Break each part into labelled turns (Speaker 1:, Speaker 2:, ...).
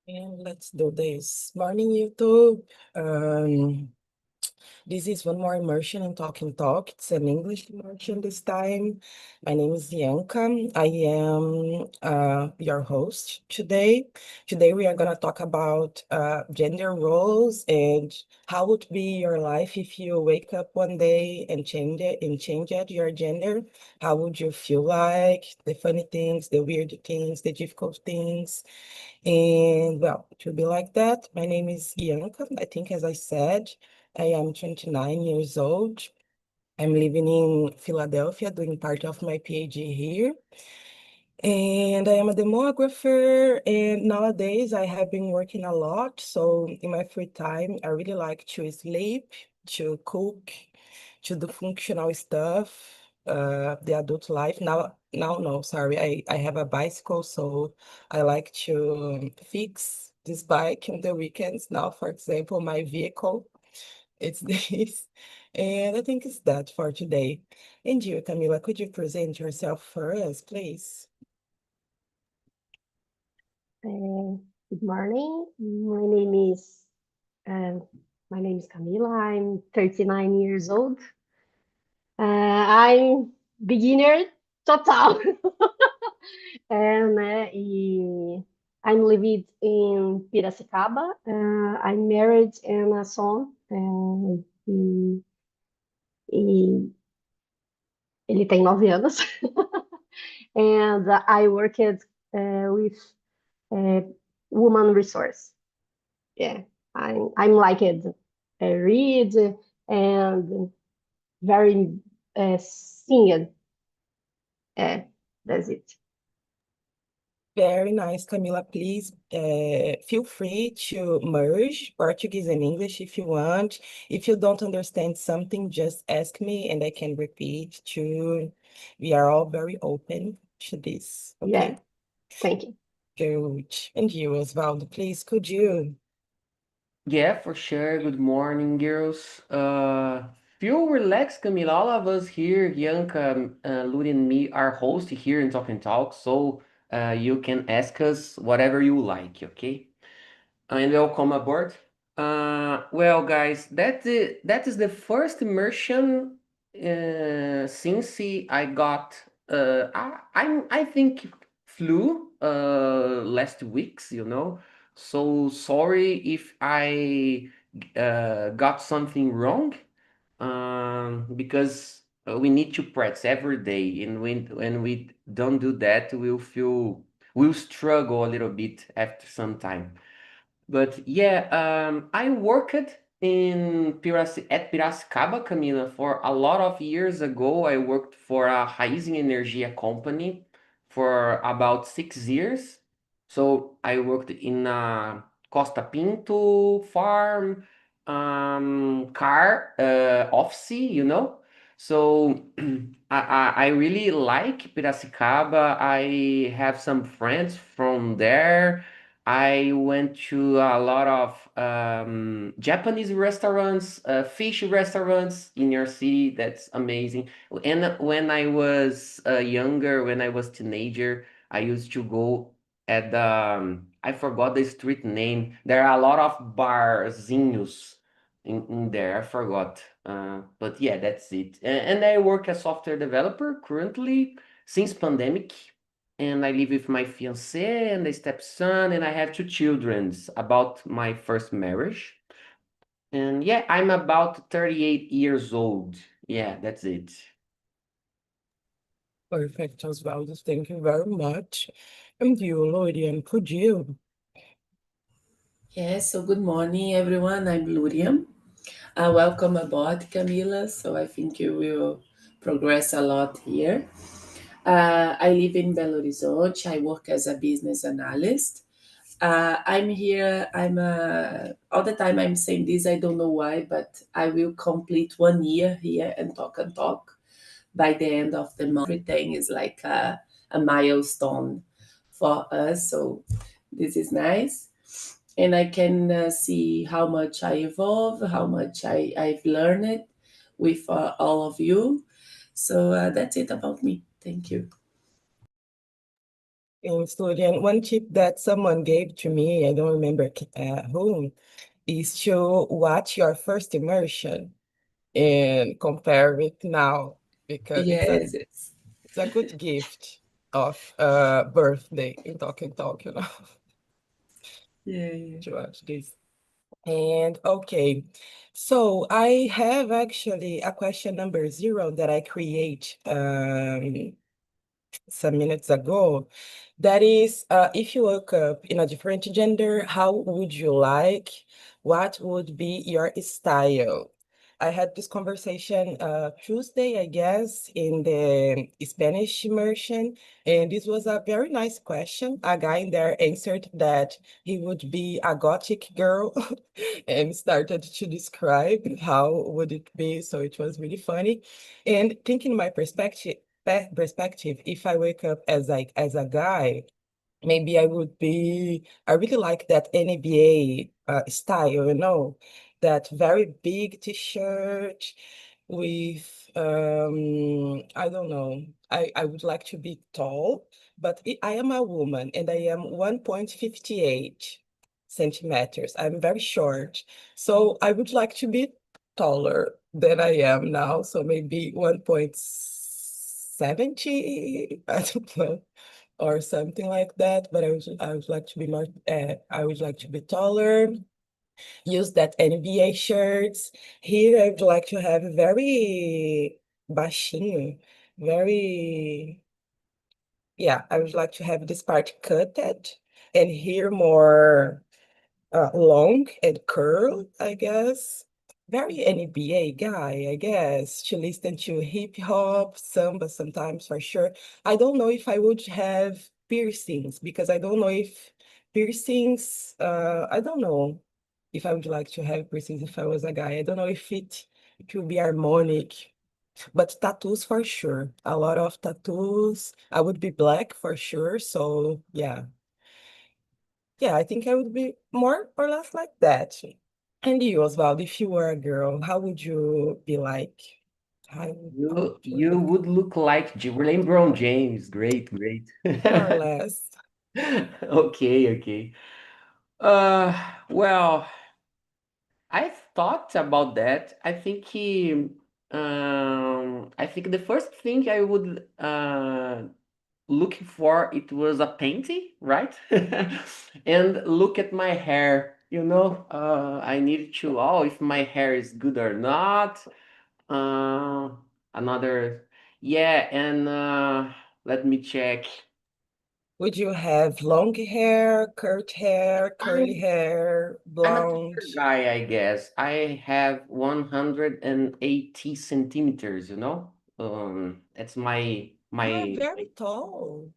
Speaker 1: And let's do this. Morning, YouTube. This is one more immersion in Talk and Talk. It's an English immersion this time. My name is Bianca. I am your host today. Today we are going to talk about gender roles and how would be your life if you wake up one day and change it, your gender. How would you feel like? The funny things, the weird things, the difficult things. And well, it will be like that. My name is Bianca. I think, as I said, I am 29 years old. I'm living in Philadelphia, doing part of my PhD here. And I am a demographer. And nowadays, I have been working a lot. So in my free time, I really like to sleep, to cook, to do functional stuff, the adult life. No, sorry, I have a bicycle, so I like to fix this bike in the weekends. Now, for example, my vehicle, it's this. And I think it's that for today. And you, Camila, could you present yourself for us, please?
Speaker 2: Good morning. Uh, my name is Camila. I'm 39 years old. I'm beginner total. I'm living in Piracicaba. I'm married and a son. E ele tem 9 anos. And I worked with woman resource. Yeah, I'm like it. Read and very singing. That's it.
Speaker 1: Very nice, Camila. Please feel free to merge Portuguese and English if you want. If you don't understand something, just ask me and I can repeat too. We are all very open to this.
Speaker 2: Yeah,
Speaker 1: Okay,
Speaker 2: thank you.
Speaker 1: good. And you, Osvaldo, please, could you?
Speaker 3: Yeah, for sure. Good morning, girls. Feel relaxed, Camila. All of us here, Bianca, Ludi, and me, are hosts here in Talk and Talk, so you can ask us whatever you like, okay? And welcome aboard. Well, guys, that is the first immersion since I got I think flu last weeks, you know. So sorry if I got something wrong, because we need to practice every day, and when we don't do that, we'll struggle a little bit after some time. But yeah, I worked at Piracicaba, Camila, for a lot of years ago. I worked for a Raízen Energia company for about 6 years. So I worked in a Costa Pinto farm, car office, you know. So I really like Piracicaba. I have some friends from there. I went to a lot of Japanese restaurants, fish restaurants in your city. That's amazing. And when I was younger, when I was teenager, I used to go at the I forgot the street name. There are a lot of barzinhos in there. I forgot. But yeah, that's it. And I work as software developer currently since pandemic, and I live with my fiancé and a stepson, and I have two children. About my first marriage. And yeah, I'm about 38 years old. Yeah, that's it.
Speaker 1: Perfect, Osvaldo. Thank you very much. And you, Lorian, could you?
Speaker 4: Yes, so good morning, everyone. I'm Luriam. Welcome aboard, Camila. So I think you will progress a lot here. I live in Belo Horizonte. I work as a business analyst. I'm here. All the time I'm saying this. I don't know why, but I will complete 1 year here and talk by the end of the month. Everything is like a milestone for us. So this is nice, and I can see how much I evolve, how much I've learned with all of you. So that's it about me. Thank you.
Speaker 1: in studying. One tip that someone gave to me, I don't remember whom, is to watch your first immersion and compare it now because
Speaker 4: Yes, yes.
Speaker 1: it's a good gift of birthday in Talk,
Speaker 4: Yeah, yeah.
Speaker 1: to watch this. And okay, so I have actually a question number 0 that I create some minutes ago. That is, if you woke up in a different gender, how would you like? What would be your style? I had this conversation Tuesday, I guess, in the Spanish immersion, and this was a very nice question. A guy in there answered that he would be a gothic girl and started to describe how would it be. So it was really funny. And thinking my perspective, if I wake up as a guy, maybe I really like that NBA style, that very big t-shirt with, I don't know, I would like to be tall, but I am a woman and I am 1.58 centimeters. I'm very short. So I would like to be taller than I am now. So maybe 1.70, I don't know, or something like that. But I would like to be more, I would like to be taller, use that NBA shirts. Here I would like to have very baixinho, very, yeah, I would like to have this part cutted and here more long and curl, I guess. Very NBA guy, I guess, to listen to hip hop, samba sometimes for sure. I don't know if I would have piercings because I don't know if piercings, I don't know if I would like to have piercings if I was a guy. I don't know if it will be harmonic, but tattoos for sure. A lot of tattoos. I would be black for sure. So yeah. Yeah, I think I would be more or less like that. And you, Oswald, if you were a girl, how would you be like? How
Speaker 3: You
Speaker 1: would you
Speaker 3: you
Speaker 1: look?
Speaker 3: would look like LeBron James. Great, great.
Speaker 1: More or less.
Speaker 3: Okay, okay. Uh, well, I've thought about that. I think the first thing I would looking for it was a painting, right? And look at my hair. I needed to, oh, if my hair is good or not. Uh, another, yeah, and let me check.
Speaker 1: Would you have long hair, curly
Speaker 3: I'm
Speaker 1: hair,
Speaker 3: I'm a
Speaker 1: blonde?
Speaker 3: taller guy, I guess. I have 180 centimeters, that's
Speaker 1: You are
Speaker 3: my
Speaker 1: very tall.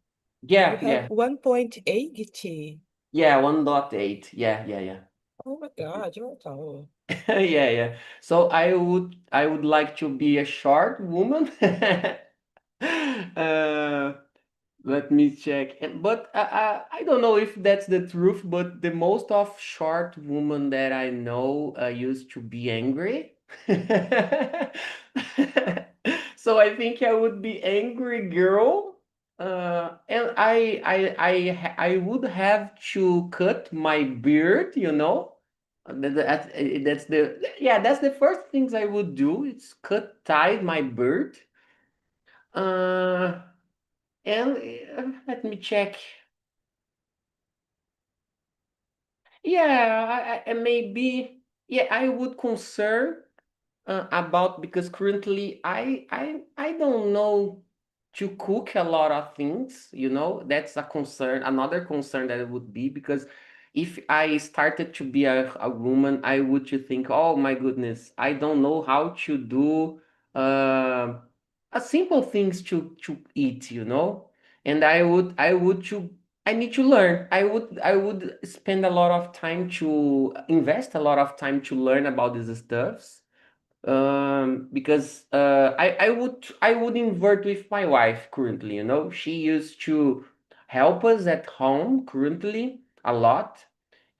Speaker 1: You
Speaker 3: yeah,
Speaker 1: have
Speaker 3: yeah.
Speaker 1: 1.80.
Speaker 3: Yeah, 1.8. Yeah, yeah, yeah.
Speaker 1: Oh my God, you're tall.
Speaker 3: Yeah, yeah. So I would like to be a short woman. Uh, Let me check. But I don't know if that's the truth, but the most of short women that I know used to be angry. So I think I would be angry girl. And I would have to cut my beard, that's the first things I would do. It's tie my beard. Uh, and let me check. Yeah, and maybe, yeah, I would concern about because currently I don't know to cook a lot of things. That's a concern. Another concern that it would be because if I started to be a woman, I would to think, oh my goodness, I don't know how to do uh, a simple things to eat. And I need to learn. I would spend a lot of time to invest a lot of time to learn about these stuffs because I would invert with my wife currently. She used to help us at home currently a lot,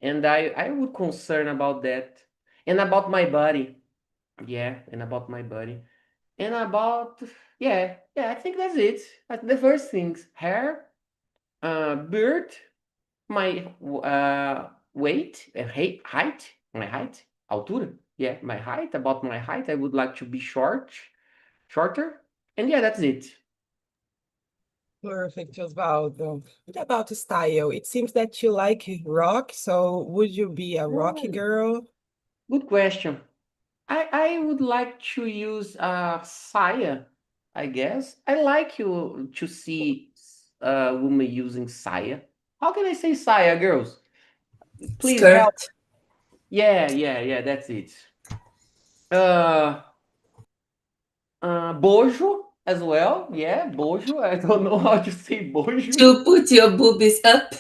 Speaker 3: and I would concern about that and about my body. Yeah, and about my body and about, yeah, yeah. I think that's it. That's the first things: hair, Bird, my weight, height, my height, altura. Yeah, my height. About my height, I would like to be shorter. And yeah, that's it.
Speaker 1: Perfect, Osvaldo. What about style? It seems that you like rock, so would you be a rocky
Speaker 3: Mm,
Speaker 1: girl?
Speaker 3: Good question. I would like to use saya, I guess. I like you to see women using saya. How can I say saya, girls? Please help.
Speaker 4: Skirt.
Speaker 3: Yeah, that's it. Uh, bojo as well. Yeah, bojo. I don't know how to say bojo.
Speaker 4: To put your boobies up.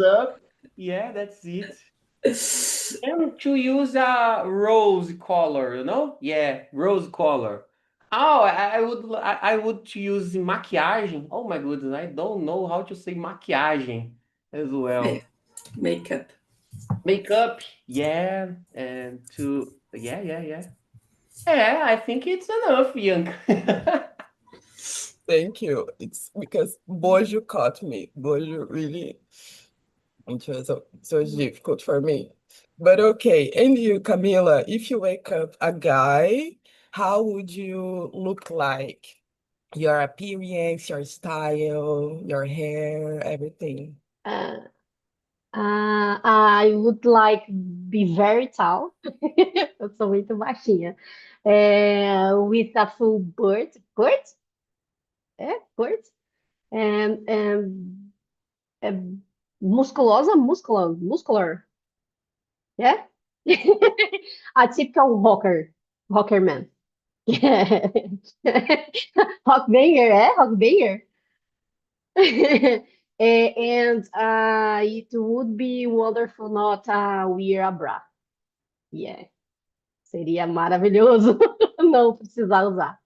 Speaker 3: Up. Yeah, that's it. And to use a rose color, Yeah, rose color. Oh, I would use maquiagem. Oh my goodness, I don't know how to say maquiagem as well.
Speaker 4: Makeup.
Speaker 3: Makeup, yeah, and yeah. Yeah, I think it's enough, Bianca.
Speaker 1: Thank you. It's because Bojo caught me. Bojo really, it was so difficult for me. But okay, and you, Camila, if you wake up a guy, how would you look like? Your appearance, your style, your hair, everything.
Speaker 2: Uh, I would like be very tall. Eu sou muito baixinha. With a full bird, bird, and muscular, yeah. A typical rocker man. Rock banger, rock banger. And it would be wonderful not wear a bra. Yeah, seria maravilhoso não precisar usar.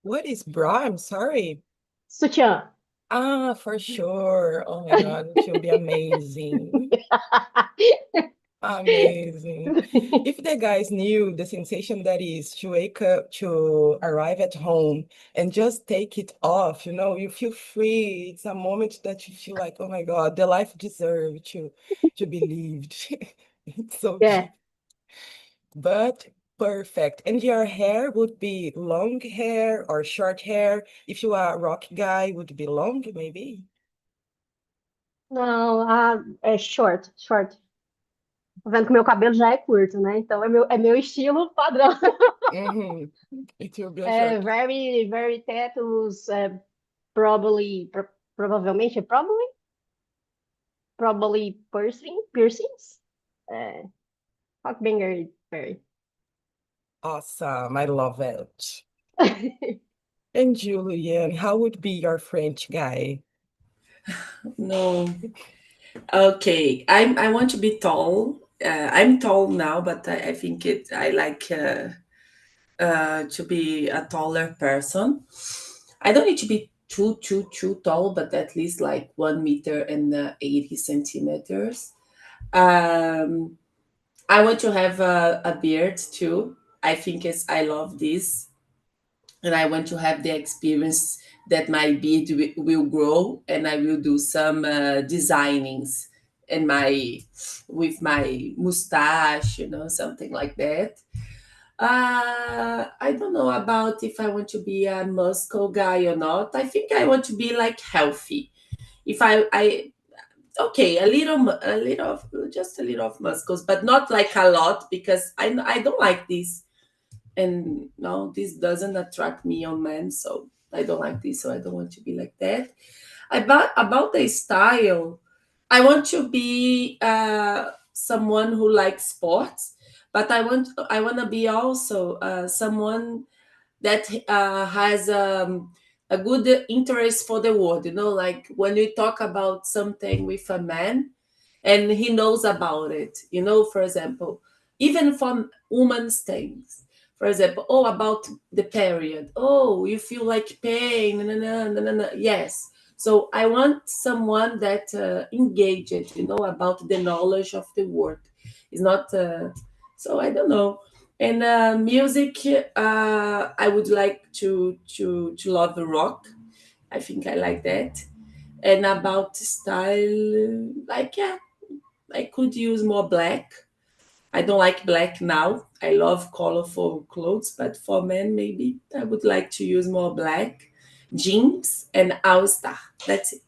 Speaker 1: What is bra? I'm sorry.
Speaker 2: Sutiã.
Speaker 1: Ah, for sure. Oh my God, it will be amazing. Amazing. If the guys knew the sensation that is to wake up, to arrive at home and just take it off, you feel free. It's a moment that you feel like, oh my God, the life deserves to be lived. It's so
Speaker 2: Yeah.
Speaker 1: deep, but perfect. And your hair would be long hair or short hair? If you are a rock guy, would it be long, maybe?
Speaker 2: Não, é short. Tá vendo que meu cabelo já é curto, né? Então é meu estilo padrão.
Speaker 1: Mm-hmm. It will be a short.
Speaker 2: Very, very tattoos, probably, provavelmente, probably piercings. Hawkbanger, very.
Speaker 1: Awesome. I love it. And Julian, how would be your French guy?
Speaker 4: No. Okay. I want to be tall. I'm tall now, but I think I like to be a taller person. I don't need to be too tall, but at least like 1 meter and 80 centimeters. I want to have a beard too. I think I love this, and I want to have the experience that my beard will grow, and I will do some designings and my with my mustache, something like that. I don't know about if I want to be a muscle guy or not. I think I want to be like healthy. If I okay, a little of just a little of muscles, but not like a lot because I don't like this, and no, this doesn't attract me on men, so I don't like this, so I don't want to be like that. About the style, I want to be someone who likes sports, but I want to be also someone that has a good interest for the world. Like when we talk about something with a man, and he knows about it. For example, even from women's things. For example, about the period. Oh, you feel like pain. No, no, no, no, no. Yes. So I want someone that engaged, about the knowledge of the word. It's not. So I don't know. And music, I would like to love the rock. I think I like that. And about style, like, yeah, I could use more black. I don't like black now. I love colorful clothes, but for men, maybe I would like to use more black jeans and All Star. That's it.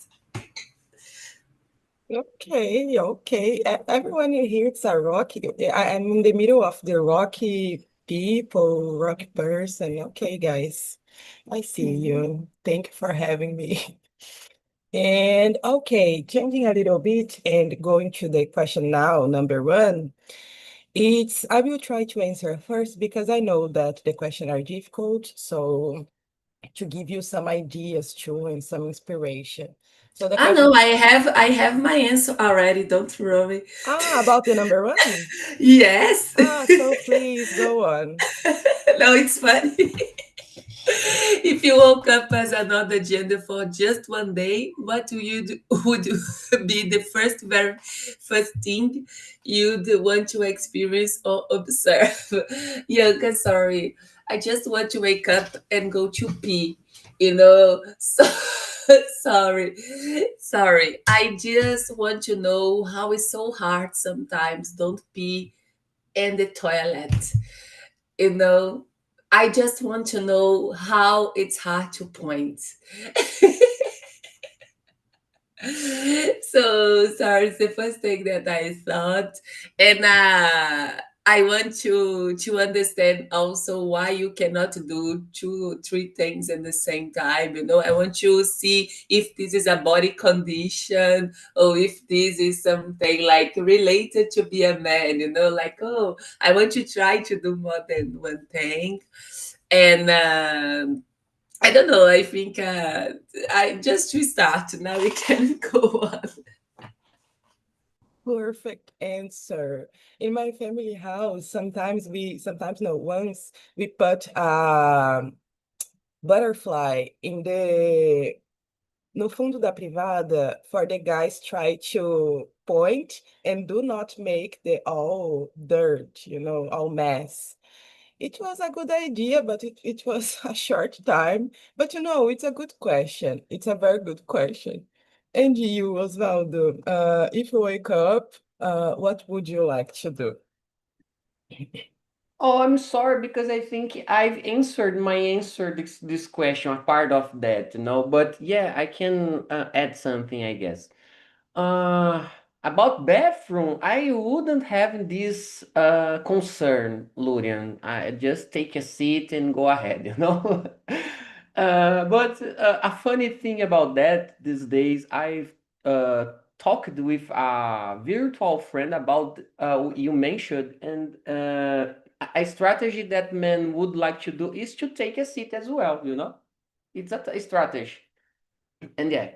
Speaker 1: Okay, okay. Everyone here, it's a rocky. I'm in the middle of the rocky people, rocky person. Okay, guys, I see you. Thank you for having me. And okay, changing a little bit and going to the question now, number one. I will try to answer first because I know that the questions are difficult. So to give you some ideas too and some inspiration. So the
Speaker 4: Ah, no,
Speaker 1: question,
Speaker 4: I have my answer already. Don't worry.
Speaker 1: about the number one.
Speaker 4: Yes.
Speaker 1: So please go on.
Speaker 4: No, it's funny. If you woke up as another gender for just one day, what would be the very first thing you'd want to experience or observe? Yanka, sorry. I just want to wake up and go to pee. So sorry. Sorry. I just want to know how it's so hard sometimes don't pee in the toilet. you know I just want to know how it's hard to point. So sorry, it's the first thing that I thought. And I want to understand also why you cannot do two, three things at the same time. I want to see if this is a body condition or if this is something like related to be a man, like, oh, I want to try to do more than one thing. And I don't know. I think I just restart. Now we can go on.
Speaker 1: Perfect answer. In my family house, sometimes no, once we put butterfly no fundo da privada for the guys try to point and do not make the all dirt, all mess. It was a good idea, but it was a short time. But it's a good question. It's a very good question. And you, Osvaldo, if you wake up, what would you like to do?
Speaker 3: Oh, I'm sorry because I think I've answered this question, a part of that. But yeah, I can add something, I guess. Uh, about bathroom, I wouldn't have this concern, Lurian. I just take a seat and go ahead. But a funny thing about that these days, I've talked with a virtual friend about you mentioned, and a strategy that men would like to do is to take a seat as well. It's a strategy. And yeah,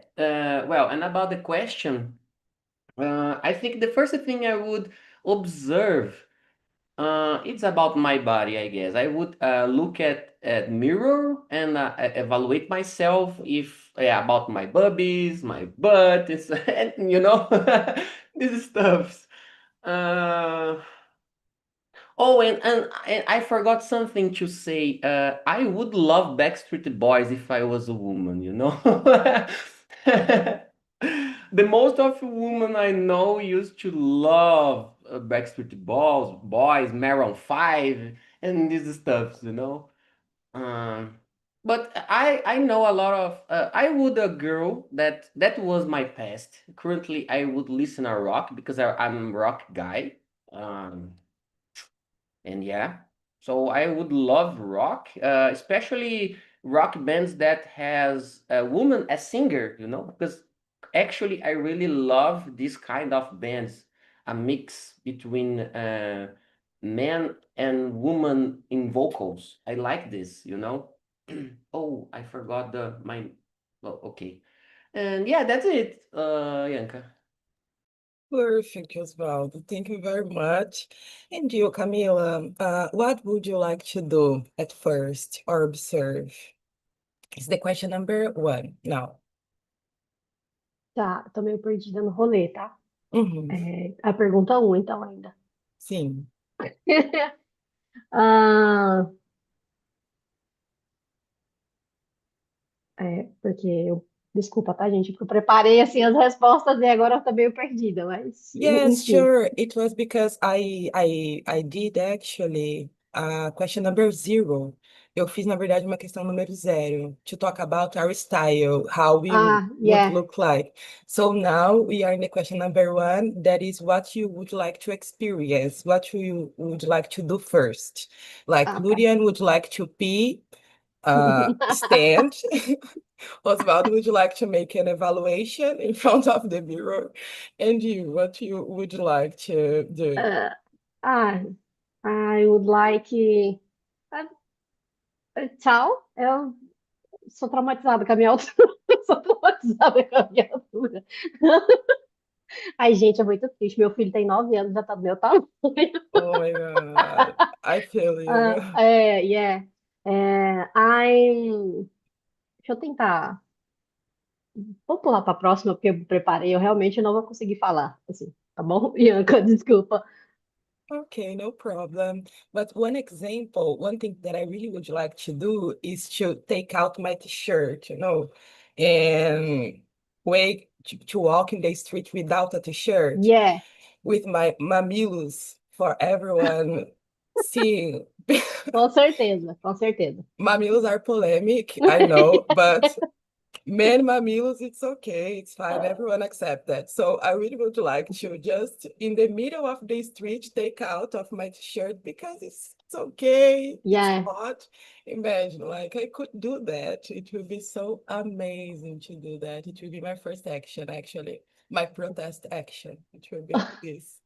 Speaker 3: well, and about the question. I think the first thing I would observe, it's about my body, I guess. I would look at mirror and evaluate myself if, yeah, about my bubbies, my butt, and this stuff. Uh, oh, and I forgot something to say. I would love Backstreet Boys if I was a woman. The most of women I know used to love Backstreet Boys, Maroon 5, and this stuff. Um, but I know a lot of I would a girl that was my past. Currently, I would listen to rock because I'm a rock guy. Um, and yeah, so I would love rock, especially rock bands that has a woman as singer, because actually I really love this kind of bands, a mix between man and woman in vocals. I like this. Oh, I forgot my. Oh, okay. And yeah, that's it, Yanka.
Speaker 1: Perfect, Osvaldo. Thank you very much. And you, Camila, what would you like to do at first or observe? It's the question number one now.
Speaker 2: Tá, tô meio perdida no rolê, tá?
Speaker 1: Uhum,
Speaker 2: A pergunta um, então, ainda.
Speaker 1: sim.
Speaker 2: Ah, Porque desculpa, tá, gente? Porque eu preparei assim as respostas e agora eu tô meio perdida, mas
Speaker 1: Yes,
Speaker 2: enfim.
Speaker 1: sure. It was because I did actually question number 0. Eu fiz, na verdade, uma questão número 0 to talk about our style, how we would
Speaker 2: Yeah.
Speaker 1: look like. So now we are in the question number 1. That is what you would like to experience, what you would like to do first. Like
Speaker 2: Tá.
Speaker 1: Lurian would like to pee, stand. Osvaldo, would you like to make an evaluation in front of the mirror? And you, what you would like to do?
Speaker 2: Ah, I would like. Tchau. Eu sou traumatizada com a minha altura. Sou traumatizada com a minha altura. Ai, gente, é muito triste. Meu filho tem 9 anos, já tá do meu tamanho.
Speaker 1: Oh my God, I feel you.
Speaker 2: Yeah. Deixa eu tentar. Vou pular para a próxima, porque eu me preparei. Eu realmente não vou conseguir falar. Assim, tá bom? Ianca, desculpa.
Speaker 1: Okay, no problem. But one example, one thing that I really would like to do is to take out my t-shirt, and to walk in the street without a t-shirt,
Speaker 2: Yeah,
Speaker 1: with my mamilos for everyone seeing.
Speaker 2: com certeza, com certeza.
Speaker 1: Mamilos are polemic, I know, but men mamilos, it's okay, it's fine, everyone accept that. So I really would like to just in the middle of the street take out of my t-shirt because it's okay, it's
Speaker 2: Yeah.
Speaker 1: hot. Imagine, like I could do that. It would be so amazing to do that. It will be my first action, actually, my protest action. It will be this.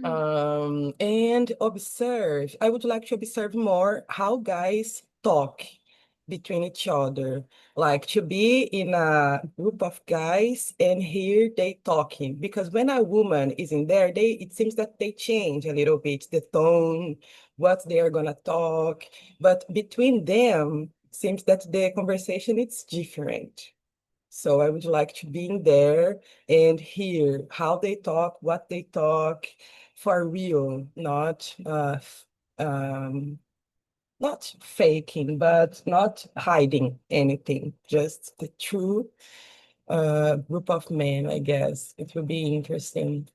Speaker 1: And observe. I would like to observe more how guys talk between each other, like to be in a group of guys and hear they talking. Because when a woman is in there, it seems that they change a little bit the tone, what they are gonna talk. But between them, seems that the conversation is different. So I would like to be in there and hear how they talk, what they talk for real, not faking, but not hiding anything, just the true group of men, I guess. It will be interesting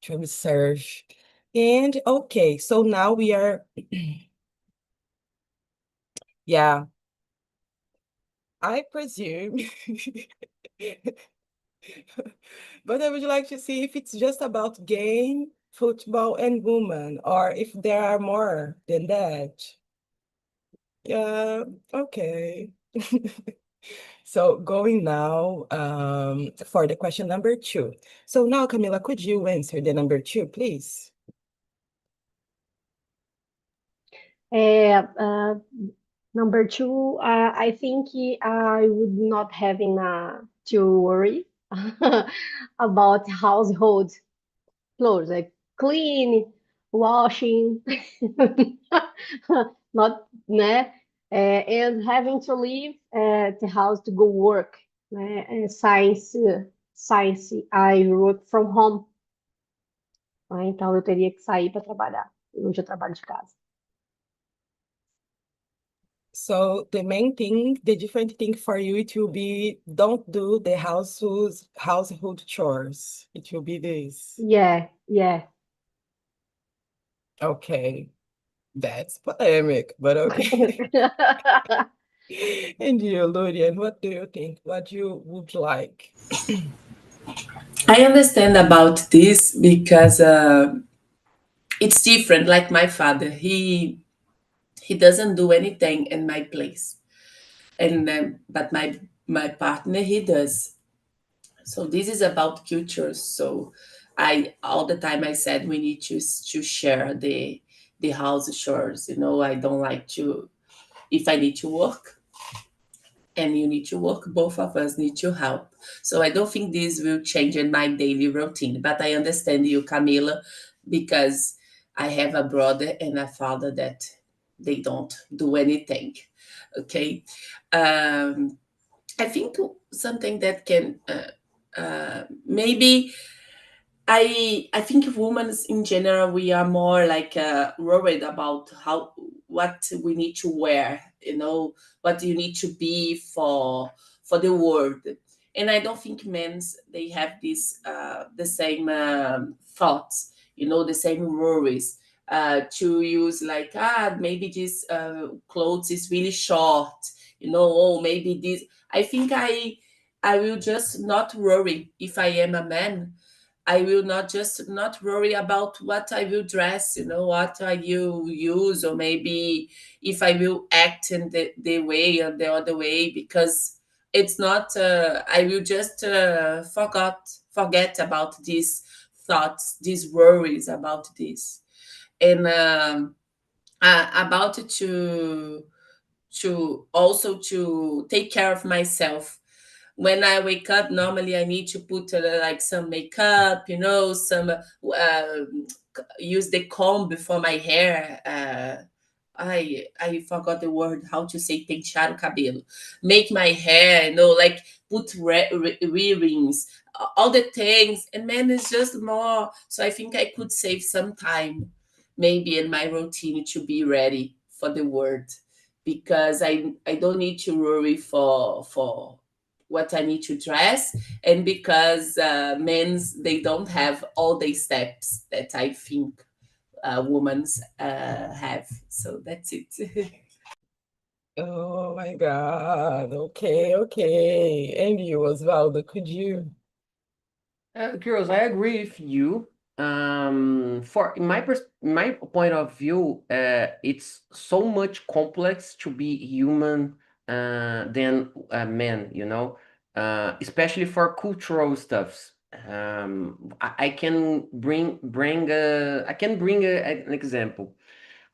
Speaker 1: to observe. And okay, so now we are, yeah, I presume. But I would like to see if it's just about game, football, and women, or if there are more than that. Yeah, okay. So going now for the question number 2. So now, Camila, could you answer the number 2, please?
Speaker 2: Number 2, I think I would not having to worry about household clothes, like clean, washing, not, né? And having to leave the house to go work, né? Science, I work from home, né? Então eu teria que sair para trabalhar. Hoje eu trabalho de casa.
Speaker 1: So the main thing, the different thing for you, it will be don't do the household chores. It will be this.
Speaker 2: Yeah.
Speaker 1: Okay, that's polemic, but okay. And you, Lurian, what do you think? What you would like?
Speaker 4: I understand about this because it's different. Like my father, he doesn't do anything in my place, and but my partner, he does. So this is about cultures. So I all the time I said we need to share the house chores. I don't like to, if I need to work and you need to work, both of us need to help. So I don't think this will change in my daily routine. But I understand you, Camila, because I have a brother and a father that they don't do anything. Okay. I think something that can maybe I think women in general, we are more like worried about what we need to wear, what you need to be for the world. And I don't think men's they have this the same thoughts, the same worries. To use like maybe this clothes is really short, oh maybe this. I think I will just not worry if I am a man. I will not worry about what I will dress, what I will use, or maybe if I will act in the way or the other way, because it's not. I will just forget about these thoughts, these worries about this, and about to also to take care of myself. When I wake up, normally I need to put like some makeup, some use the comb for my hair. I forgot the word how to say pentear o cabelo. Make my hair, like put earrings, all the things. And man, it's just more. So I think I could save some time, maybe in my routine to be ready for the world, because I don't need to worry for what I need to dress, and because men's they don't have all the steps that I think women's have. So that's it.
Speaker 1: Oh my God. Okay, okay. And you, Osvaldo, could you?
Speaker 3: Girls, I agree with you. For my point of view, it's so much complex to be human than men, especially for cultural stuffs. I can bring an example.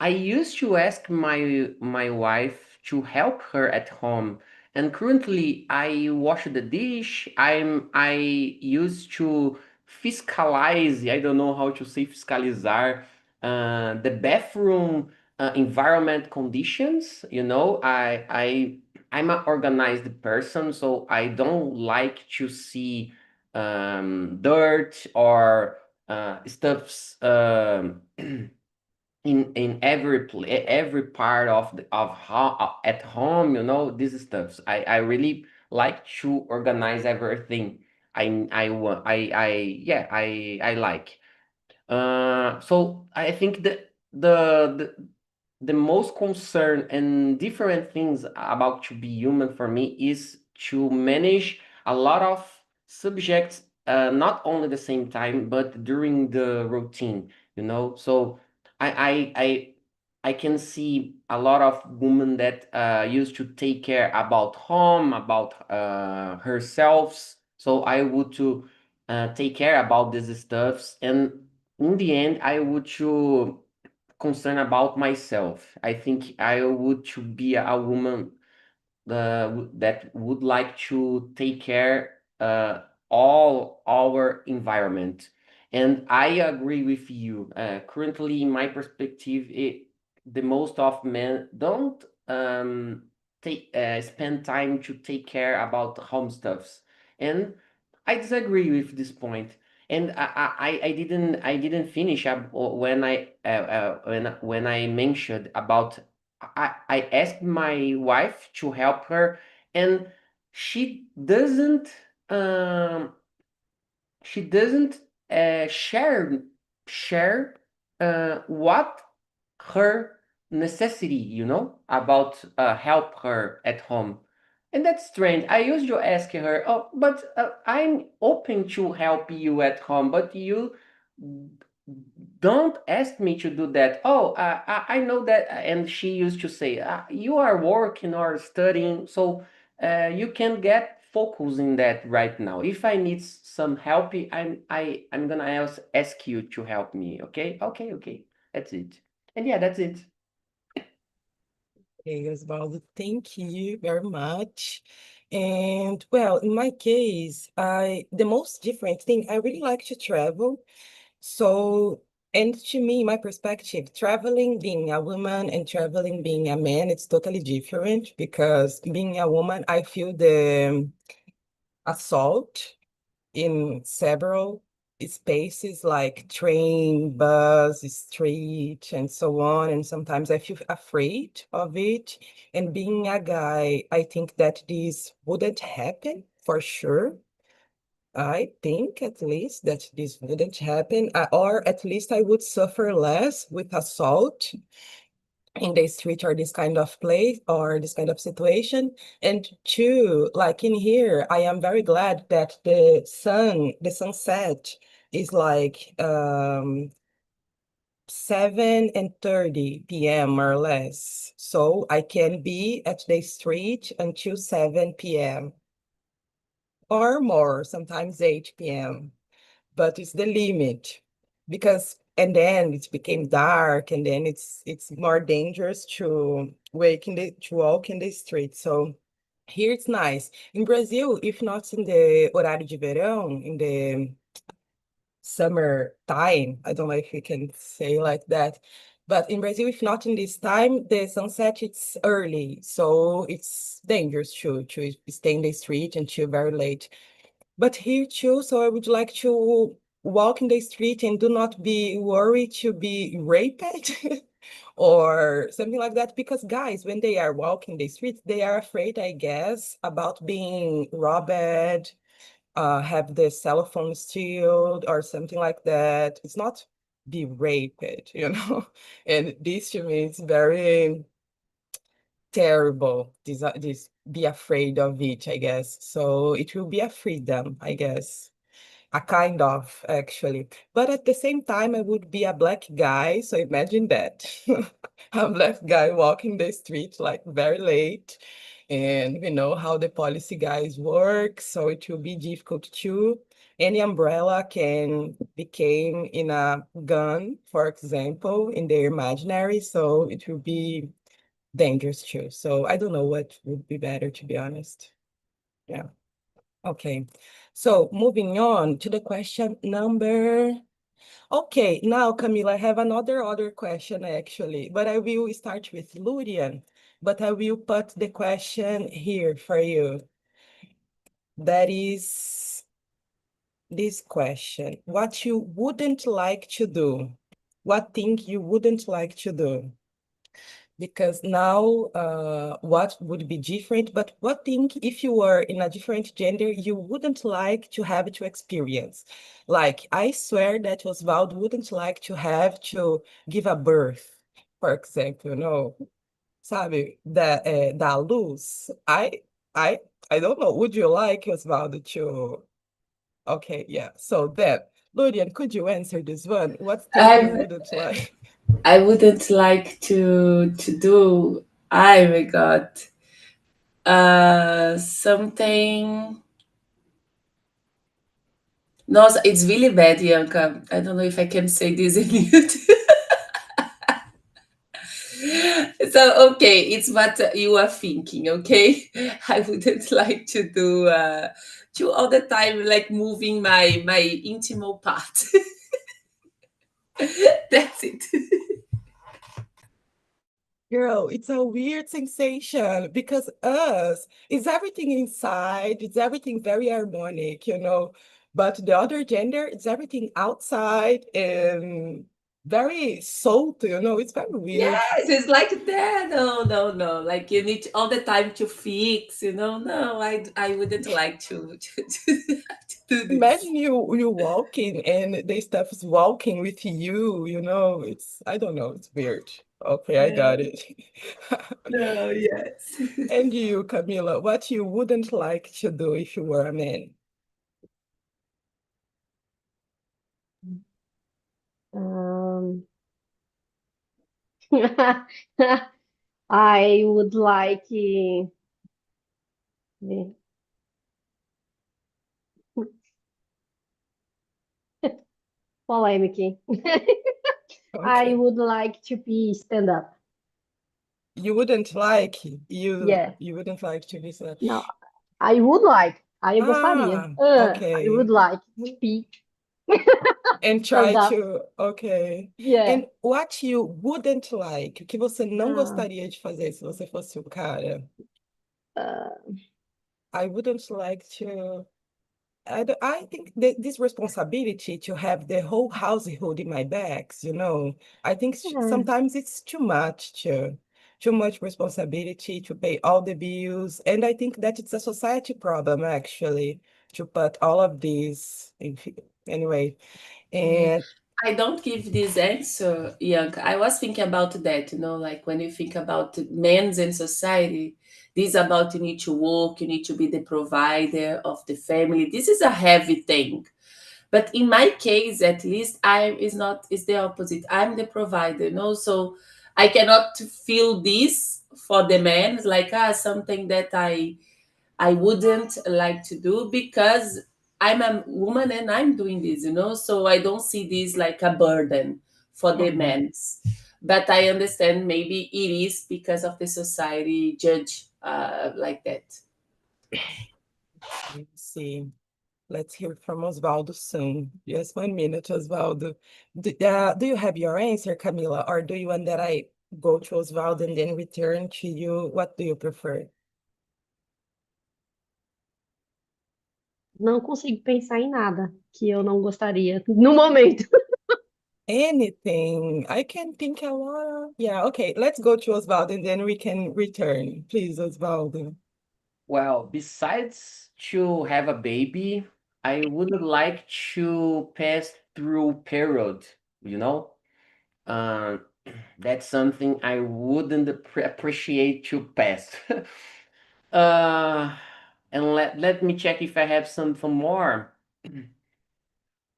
Speaker 3: I used to ask my wife to help her at home, and currently I wash the dish. I used to fiscalize. I don't know how to say fiscalizar the bathroom environment conditions. I'm an organized person, so I don't like to see dirt or stuffs. In every part of how at home, these stuffs. I really like to organize everything. I like. So I think the most concern and different things about to be human for me is to manage a lot of subjects, not only the same time, but during the routine, So I I I I can see a lot of women that used to take care about home, about herself. So I would to take care about these stuffs, and in the end, I would to concern about myself. I think I would to be a woman that would like to take care all our environment. And I agree with you. Currently, in my perspective, the most of men don't take spend time to take care about home stuffs, and I disagree with this point. And I didn't finish up when I mentioned about I asked my wife to help her, and she doesn't um she doesn't share what her necessity, about help her at home. And that's strange. I used to ask her, oh, but I'm open to help you at home, but you don't ask me to do that. Oh, I know that. And she used to say, you are working or studying, so you can get focus in that right now. If I need some help, I'm gonna ask you to help me. Okay, okay, okay. That's it. And yeah, that's it.
Speaker 1: Okay, Osvaldo, thank you very much. And well, in my case, the most different thing, I really like to travel. So, and to me, my perspective, traveling being a woman and traveling being a man, it's totally different because being a woman, I feel the assault in several spaces like train, bus, street, and so on. And sometimes I feel afraid of it. And being a guy, I think that this wouldn't happen for sure. I think at least that this wouldn't happen, or at least I would suffer less with assault in the street or this kind of place or this kind of situation. And two, like in here, I am very glad that the sunset is like 7:30 p.m. more or less. So I can be at the street until 7 p.m. or more, sometimes 8 p.m. But it's the limit because and then it became dark and then it's more dangerous to walk in the street. So here it's nice. In Brazil, if not in the horário de verão, in the summer time, I don't know if you can say like that, but in Brazil, if not in this time, the sunset it's early, so it's dangerous to stay in the street until very late. But here too, so I would like to walk in the street and do not be worried to be raped or something like that. Because guys, when they are walking the streets, they are afraid, I guess, about being robbed, have their cell phone stealed or something like that. It's not be raped, you know? And this to me is very terrible, this be afraid of it, I guess. So it will be a freedom, I guess. A kind of, actually. But at the same time, I would be a black guy. So imagine that. A black guy walking the street like very late. And we know how the policy guys work. So it will be difficult too. Any umbrella can become in a gun, for example, in their imaginary. So it will be dangerous too. So I don't know what would be better, to be honest. Yeah. Okay. So moving on to the question number. Okay, now Camila, I have other question actually, but I will start with Lurian, but I will put the question here for you. That is this question. What you wouldn't like to do? What thing you wouldn't like to do? Because now what would be different, but what thing if you were in a different gender you wouldn't like to have to experience? Like I swear that Oswald wouldn't like to have to give a birth, for example, sabe, da luz. I I don't know, would you like Oswald to? Okay, yeah, so then Lurian, could you answer this one? What thing you
Speaker 4: I'm
Speaker 1: wouldn't like?
Speaker 4: I wouldn't like to do. I my God. Something. No, it's really bad, Bianca. I don't know if I can say this in mute. So okay, it's what you are thinking. Okay, I wouldn't like to all the time like moving my intimate part. That's it.
Speaker 1: Girl, it's a weird sensation because us, it's everything inside, it's everything very harmonic, but the other gender, it's everything outside and very soft, it's very weird.
Speaker 4: Yes, it's like that. No, no, no. Like you need all the time to fix. No, I wouldn't like to do this.
Speaker 1: Imagine you walking and the stuff is walking with you, I don't know, it's weird. Okay, I
Speaker 4: Yeah.
Speaker 1: got it.
Speaker 4: No, yes.
Speaker 1: And you, Camila, what you wouldn't like to do if you were a man?
Speaker 2: Um, I would like polemic. I
Speaker 1: Okay.
Speaker 2: would like to be stand up.
Speaker 1: You wouldn't like
Speaker 2: Yeah.
Speaker 1: you wouldn't like to be sad.
Speaker 2: No, I would like. I gostaria.
Speaker 1: Ah,
Speaker 2: I would
Speaker 1: okay.
Speaker 2: like to be
Speaker 1: And try
Speaker 2: stand up.
Speaker 1: to, ok.
Speaker 2: Yeah.
Speaker 1: And what you wouldn't like, o que você não
Speaker 2: Uh,
Speaker 1: gostaria de fazer se você fosse o cara?
Speaker 2: uh,
Speaker 1: I wouldn't like to. I think this responsibility to have the whole household in my backs, I think
Speaker 2: É,
Speaker 1: sometimes it's too much responsibility to pay all the bills. And I think that it's a society problem, actually, to put all of these anyway.
Speaker 4: Yeah.
Speaker 1: And
Speaker 4: I don't give this answer, Bianca. I was thinking about that, like when you think about men's in society, this about you need to work, you need to be the provider of the family. This is a heavy thing. But in my case, at least, it's the opposite. I'm the provider, so I cannot feel this for the man. It's like something that I wouldn't like to do because I'm a woman and I'm doing this, so I don't see this like a burden for the
Speaker 1: mhm,
Speaker 4: men. But I understand maybe it is because of the society judge like that.
Speaker 1: let's see. Let's hear from Osvaldo soon. Just 1 minute, Osvaldo. Do you have your answer, Camila, or do you want that I go to Osvaldo and then return to you? What do you prefer?
Speaker 2: não consigo pensar em nada que eu não gostaria no momento.
Speaker 1: Anything. I can think a lot. Yeah, okay. Let's go to Osvaldo and then we can return. Please, Osvaldo.
Speaker 3: Well, besides to have a baby, I would like to pass through period, you know? Uh, that's something I wouldn't appreciate to pass. uh, and let me check if I have something more.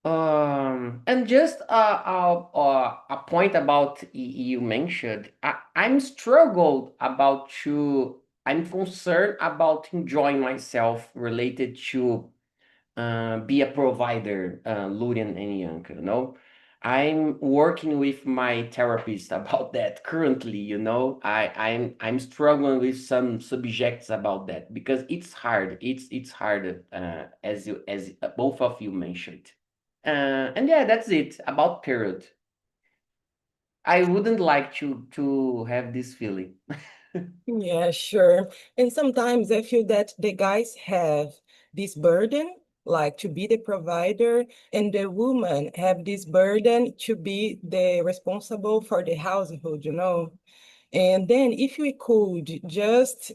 Speaker 3: And just a point about you mentioned. I'm struggled about to. I'm concerned about enjoying myself related to be a provider, Lurian and Yanka. I'm working with my therapist about that currently. I'm struggling with some subjects about that because it's hard. It's hard as both of you mentioned. And yeah, that's it about period. I wouldn't like to have this feeling.
Speaker 1: Yeah, sure. And sometimes I feel that the guys have this burden, like to be the provider, and the woman have this burden to be the responsible for the household. And then if we could just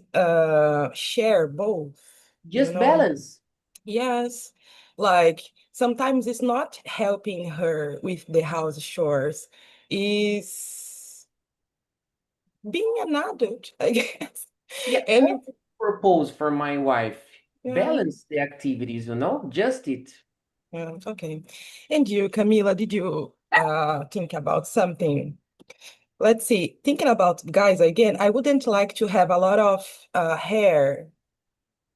Speaker 1: share both, you
Speaker 3: Just
Speaker 1: know,
Speaker 3: balance.
Speaker 1: yes, like sometimes it's not helping her with the house chores, is being an adult, I guess.
Speaker 3: Yeah,
Speaker 1: And
Speaker 3: what I propose for my wife,
Speaker 1: yeah,
Speaker 3: balance the activities, just it.
Speaker 1: yeah, okay. And you, Camila, did you think about something? Let's see, thinking about guys again, I wouldn't like to have a lot of hair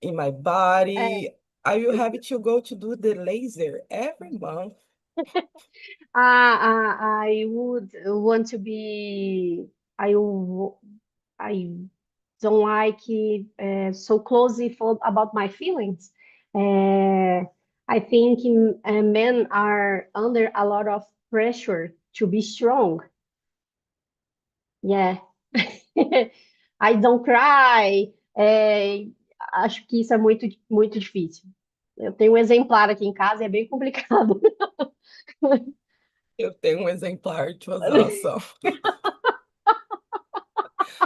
Speaker 1: in my
Speaker 2: É,
Speaker 1: body. I will have to go to do the laser every month.
Speaker 2: I would want to be. I w- I don't like so closely for about my feelings. Uh, I think men are under a lot of pressure to be strong. Yeah. I don't cry. Acho que isso é muito, muito difícil. Eu tenho um exemplar aqui em casa e é bem complicado.
Speaker 1: Eu tenho um exemplar de usação.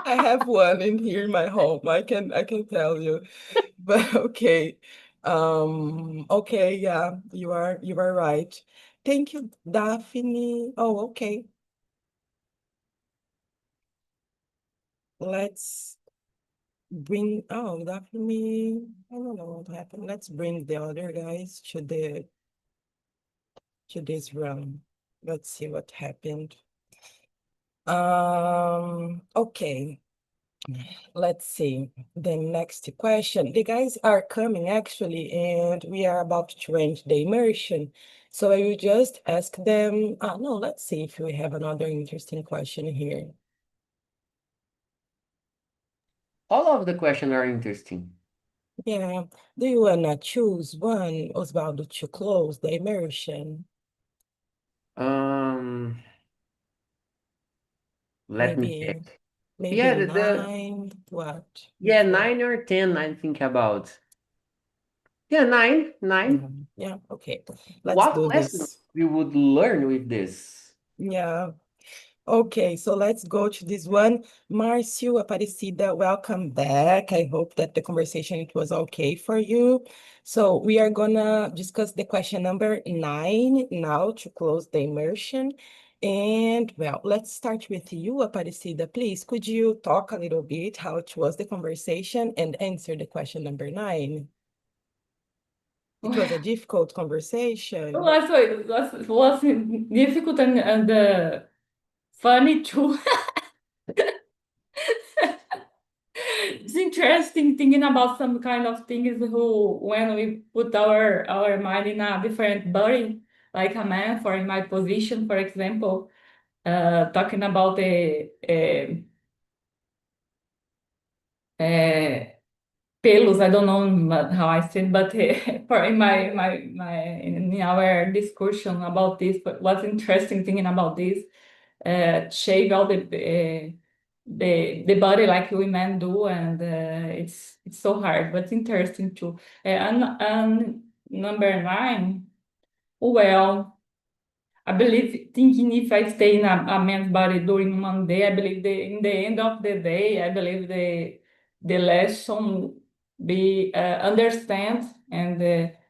Speaker 1: I have one in here in my home. I can tell you. But okay. Okay, yeah, you are right. Thank you, Daphne. Oh, okay. Let's bring Daphne. I don't know what happened. Let's bring the other guys to this room. Let's see what happened. Okay. Let's see. The next question. The guys are coming actually, and we are about to end the immersion. So I will just ask them. No, let's see if we have another interesting question here.
Speaker 3: All of the questions are interesting.
Speaker 1: Yeah. Do you wanna choose one, Osvaldo, to close the immersion?
Speaker 3: Um, Let me
Speaker 1: Maybe,
Speaker 3: check.
Speaker 1: maybe
Speaker 3: Yeah, the
Speaker 1: 9, what?
Speaker 3: yeah,
Speaker 1: What?
Speaker 3: 9 or 10, I think about. Yeah, nine.
Speaker 1: Yeah, okay. Let's
Speaker 3: What
Speaker 1: do
Speaker 3: lesson
Speaker 1: this.
Speaker 3: we would learn with this?
Speaker 1: Yeah. Okay, so let's go to this one. Marcio, Aparecida, welcome back. I hope that the conversation it was okay for you. So we are gonna discuss the question number 9 now to close the immersion. And well, let's start with you, Aparecida. Please, could you talk a little bit how it was the conversation and answer the question number 9? It was a difficult conversation.
Speaker 5: was difficult and funny too. It's interesting thinking about some kind of things who when we put our mind in a different body, like a man, for in my position, for example, talking about the pelos, I don't know how I said, but for in in our discussion about this, but what's interesting thinking about this, shave all the body like we men do, and it's so hard, but interesting too. And number 9, well. I believe thinking if I stay in a man's body during one day, I believe in the end of the day, I believe the lesson be understand, and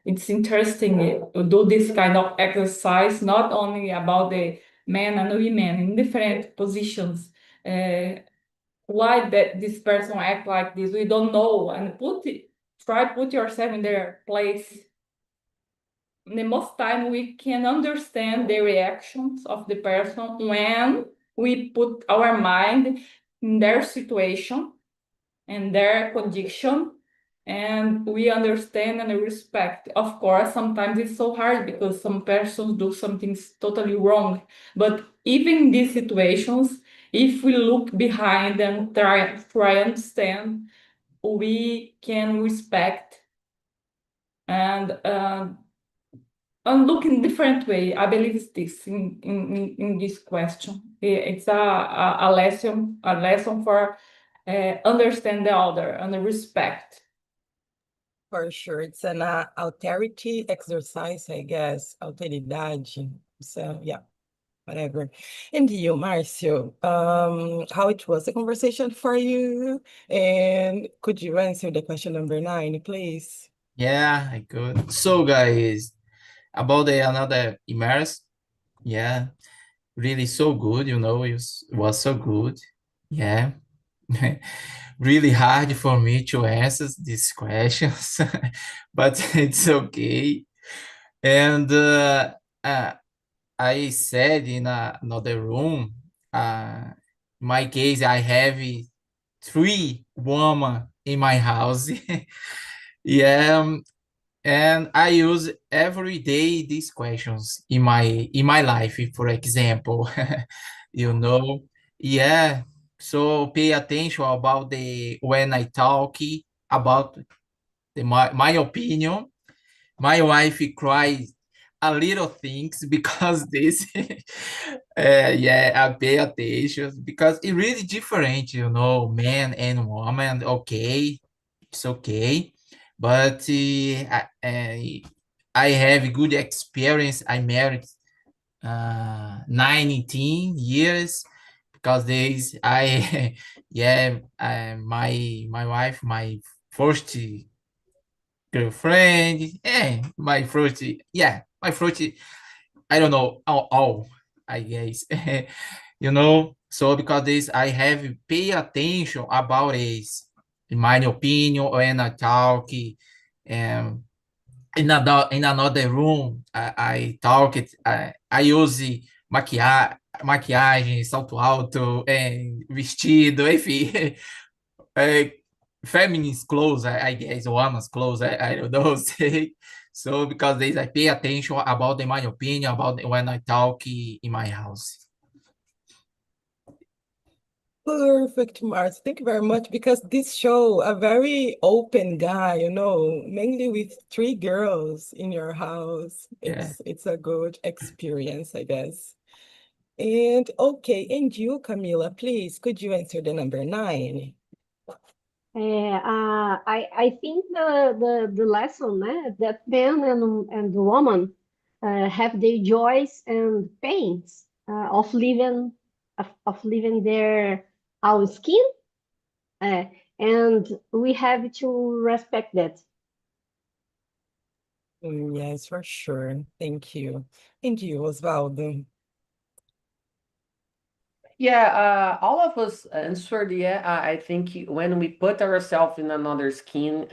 Speaker 5: it's interesting to do this kind of exercise, not only about the men and women in different positions. Why that this person act like this? We don't know, and try put yourself in their place. The most time we can understand the reactions of the person when we put our mind in their situation and their condition, and we understand and respect. Of course, sometimes it's so hard because some persons do something totally wrong, but even in these situations, if we look behind and try understand, we can respect and look in different way. I believe it's this in this question. It's a lesson for understand the other and respect.
Speaker 1: For sure, it's an authority exercise, I guess, autoridade. So yeah, whatever. And you, Marcio, how it was the conversation for you? And could you answer the question number 9, please?
Speaker 6: Yeah, I could. So, guys, about the another immerse, yeah, really so good, it was so good. Yeah. Really hard for me to answer these questions, but it's okay. And uh, I said in another room, in my case, I have 3 women in my house. Yeah, and I use every day these questions in my life, for example. you know yeah, so pay attention about the when I talk about my opinion. My wife cries a little things because this yeah, I pay attention because it really different, man and woman. Okay, it's okay, but I have good experience. I married 19 years because this I yeah, my wife, my first girlfriend, my first, I don't know, all I guess. So because this I have pay attention about this, in my opinion, when I talk, and in another room, I talk it, I use maquiagem, salto alto, vestido, enfim, uh, feminine clothes, I guess, women's clothes, I don't know, say. So because this, I pay attention about my opinion about when I talk in my house.
Speaker 1: Perfect, Mars. Thank you very much because this show a very open guy, mainly with 3 girls in your house.
Speaker 6: Yeah.
Speaker 1: It's a good experience, I guess. And okay, and you, Camila, please, could you answer the number 9?
Speaker 2: I think the lesson that men and the woman have their joys and pains of living their our skin, uh, and we have to respect that.
Speaker 1: Yes, for sure. Thank you. Thank you, Osvaldo.
Speaker 3: Yeah, all of us answered. Yeah, I think when we put ourselves in another skin,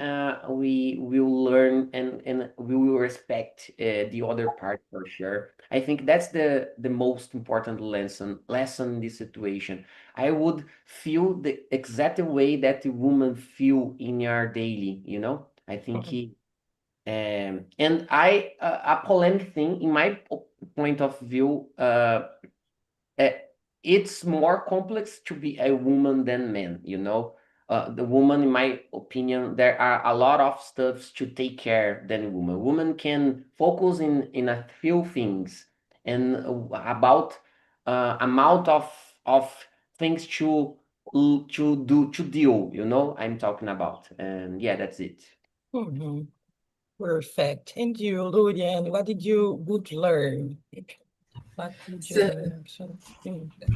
Speaker 3: we will learn and we will respect the other part for sure. I think that's the most important lesson in this situation. I would feel the exact way that the woman feel in your daily. I think and a polemic thing in my point of view. Uh, it's more complex to be a woman than men. The woman, in my opinion, there are a lot of stuffs to take care than woman. Woman can focus in a few things and about amount of things to deal. I'm talking about, and yeah, that's it.
Speaker 1: Mhm. Perfect. And you, Lurian, what did you would learn? What did you
Speaker 4: So,
Speaker 1: learn?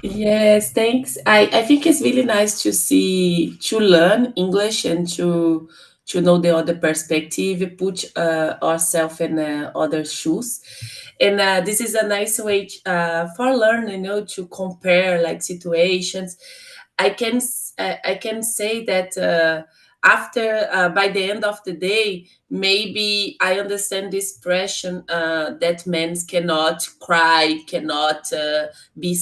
Speaker 4: yes, thanks. I think it's really nice to learn English and to know the other perspective, put ourselves in other shoes, and this is a nice way for learning, to compare like situations. I can say that after by the end of the day, maybe I understand this expression that men cannot cry, cannot be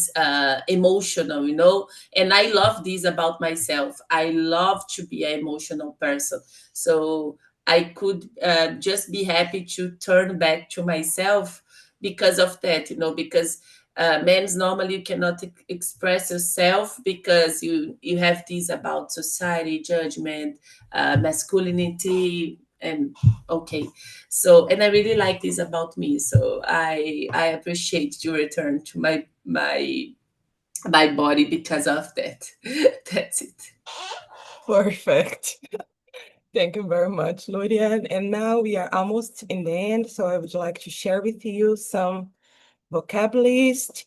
Speaker 4: emotional, and I love this about myself. I love to be an emotional person, so I could just be happy to turn back to myself because of that, because men's normally you cannot express yourself because you have this about society judgment, masculinity, and okay. So, and I really like this about me, so I appreciate your return to my body because of that. That's it.
Speaker 1: Perfect. Thank you very much, Lurian. And now we are almost in the end, so I would like to share with you some vocabularies.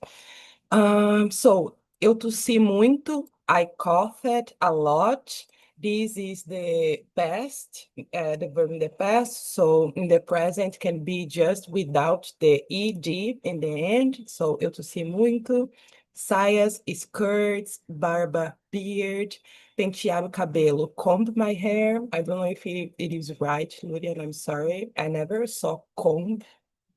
Speaker 1: So, eu tossi muito, I coughed a lot. This is the past, the verb in the past. So, in the present can be just without the ed in the end. So, eu tossi muito. Saias, skirts, barba, beard. Pentear o cabelo, comb my hair. I don't know if it is right, Lurian, I'm sorry. I never saw comb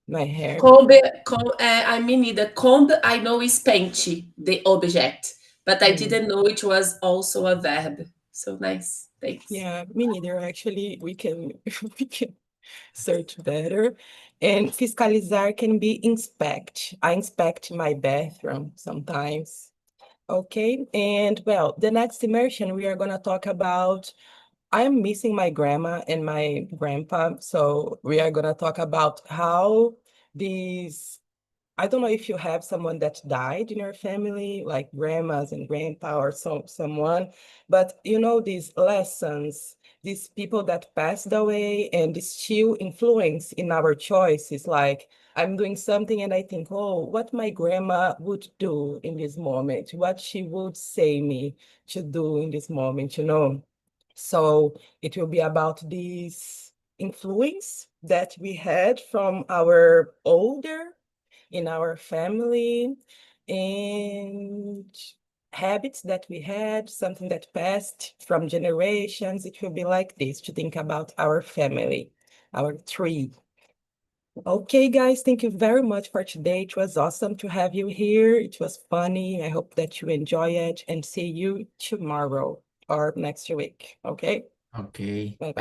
Speaker 1: my hair.
Speaker 4: I mean, the comb I know is paint, the object, but I didn't know it was also a verb. So nice, thanks.
Speaker 1: Yeah, me neither. Actually, we can we can search better. And fiscalizar can be inspect. I inspect my bathroom sometimes. Okay, and well, the next immersion we are gonna talk about. I'm missing my grandma and my grandpa, so we are gonna talk about how these I don't know if you have someone that died in your family, like grandmas and grandpa or someone, but these lessons, these people that passed away and they still influence in our choices. Like I'm doing something and I think, oh, what my grandma would do in this moment, what she would say me to do in this moment. So it will be about this influence that we had from our older in our family and habits that we had, something that passed from generations. It will be like this to think about our family, our tree. Okay, guys, thank you very much for today. It was awesome to have you here. It was funny. I hope that you enjoy it and see you tomorrow or next week. Okay?
Speaker 6: Okay.
Speaker 1: Bye-bye.